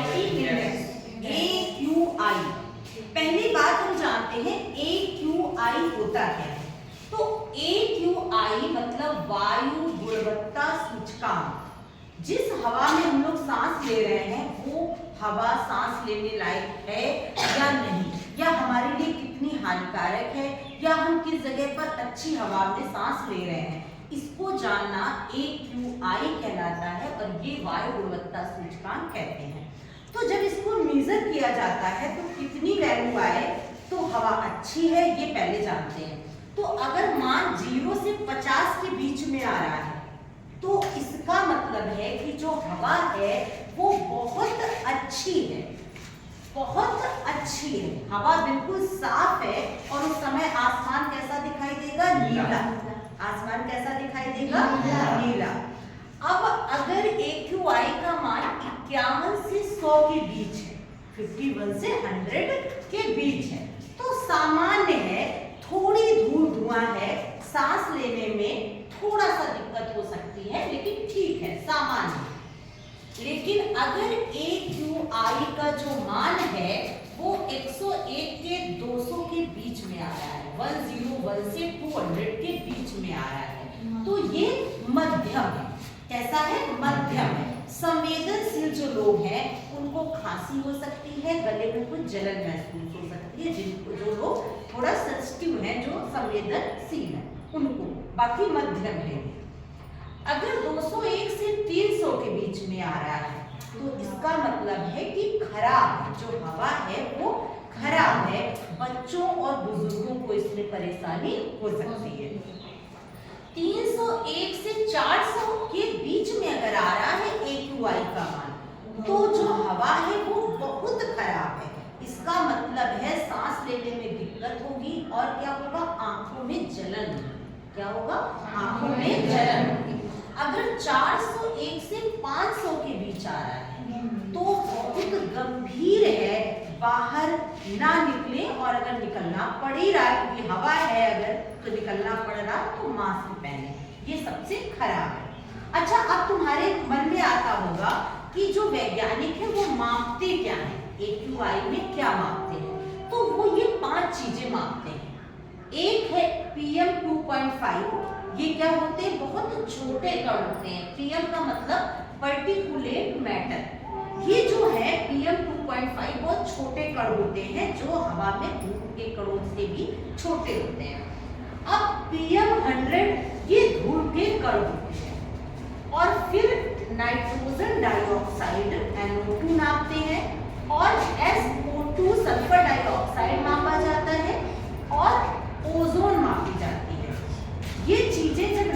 Quality index AQI। पहली बात हम जानते हैं AQI होता क्या है। तो AQI मतलब वायु गुणवत्ता सूचकांक। जिस हवा में हम लोग सांस ले रहे हैं वो हवा सांस लेने लायक है या नहीं, या हमारे लिए कितनी हानिकारक है, या हम किस जगह पर अच्छी हवा में सांस ले रहे हैं, इसको जानना AQI कहलाता है और ये वायु गुणवत्ता सूचकांक कहते हैं। तो जब इसको मेजर किया जाता है तो कितनी वैल्यू आए तो हवा अच्छी है, ये पहले जानते हैं। तो अगर मान 0 से 50 के बीच में आ रहा है तो इसका मतलब है कि जो हवा है वो बहुत अच्छी है, बहुत अच्छी है। हवा बिल्कुल साफ है और उस समय आसमान कैसा दिखाई देगा? नीला। आसमान कैसा दिखाई देगा? नीला। अब अगर AQI का मान 51 से 100 के बीच है, 51 से 100 के बीच है, तो सामान्य है, थोड़ी धूल धुआं है, सांस लेने में थोड़ा सा दिक्कत हो सकती है, लेकिन ठीक है, सामान्य। लेकिन अगर AQI का जो मान है वो 101 के 200 के बीच में आ रहा है, 101 से 200 के बीच में आ रहा है, तो ये मध्यम है। कैसा है? मध्यम है। संवेदनशील जो लोग हैं उनको खांसी हो सकती है, गले में कुछ जलन महसूस हो सकती है, जिनको जो लोग थोड़ा सेंसिटिव हैं, जो संवेदनशील है उनको, बाकी मध्यम है। अगर 201 से 300 के बीच में आ रहा है तो इसका मतलब है कि खराब है, जो हवा है वो खराब है, बच्चों और बुजुर्गों को इसमें परेशानी हो सकती है। 301 से 400 के बीच में अगर आ रहा है AQI का मान, तो जो हवा है वो बहुत खराब है। इसका मतलब है सांस लेने में दिक्कत होगी और क्या होगा? आंखों में जलन होगी। क्या होगा? आंखों में जलन होगी। अगर 401 से 500 के बीच आ रहा है तो बहुत गंभीर है, बाहर ना निकले, और अगर निकलना पड़ ही रहा है क्योंकि हवा है अगर तो निकलना पड़ रहा तो मास्क पहने, ये सबसे खराब है। अच्छा, अब तुम्हारे मन में आता होगा कि जो वैज्ञानिक है वो मापते क्या है, AQI में क्या मापते हैं? तो वो ये 5 चीजें मापते हैं। एक है PM 2.5, ये क्या होते हैं? बहुत छोटे कण होते हैं। PM का मतलब पर्टिकुलेट मैटर। ये जो है PM 2.5 बहुत छोटे कण होते हैं जो हवा में धूल के कणों से भी छोटे होते हैं। अब PM 100 ये धूल के कण होते हैं। और फिर नाइट्रोजन डाइऑक्साइड NO2 नापते हैं और SO2 सल्फर डाइऑक्साइड मापा जाता है और ओजोन मापी जाती है। ये चीजें जब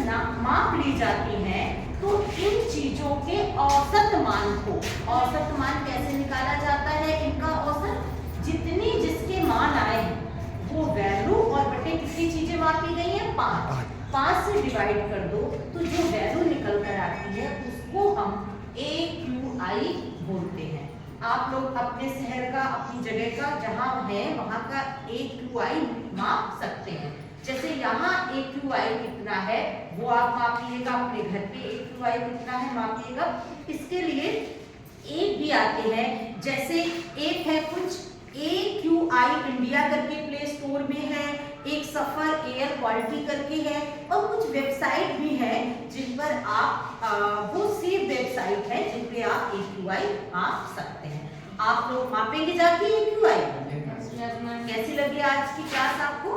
माप ली जाती हैं तो इन चीजों के औसत मान को, औसत मान कैसे निकाला जाता है? इनका औसत जितनी जिसके मान आए हैं वो वैल्यू और बटे कितनी चीजें मापी गई हैं? 5 से डिवाइड कर दो तो जो वैल्यू निकल कर आती है उसको हम AQI बोलते हैं। आप लोग अपने शहर का, अपनी जगह का जहां है वहां का AQI माप सकते हैं। जैसे यहाँ AQI कितना है वो आप मापिएगा, अपने घर पे AQI कितना है मापिएगा। इसके लिए एक भी आते हैं, जैसे एक है कुछ AQI इंडिया करके प्ले स्टोर में है, एक सफर एयर क्वालिटी करके है, और कुछ वेबसाइट भी है जिन पर आप वो सेफ वेबसाइट है जिन पे आप AQI माप सकते हैं। आप लोग मापेंगे जाके AQI। कैसी लगी आज की क्लास आपको?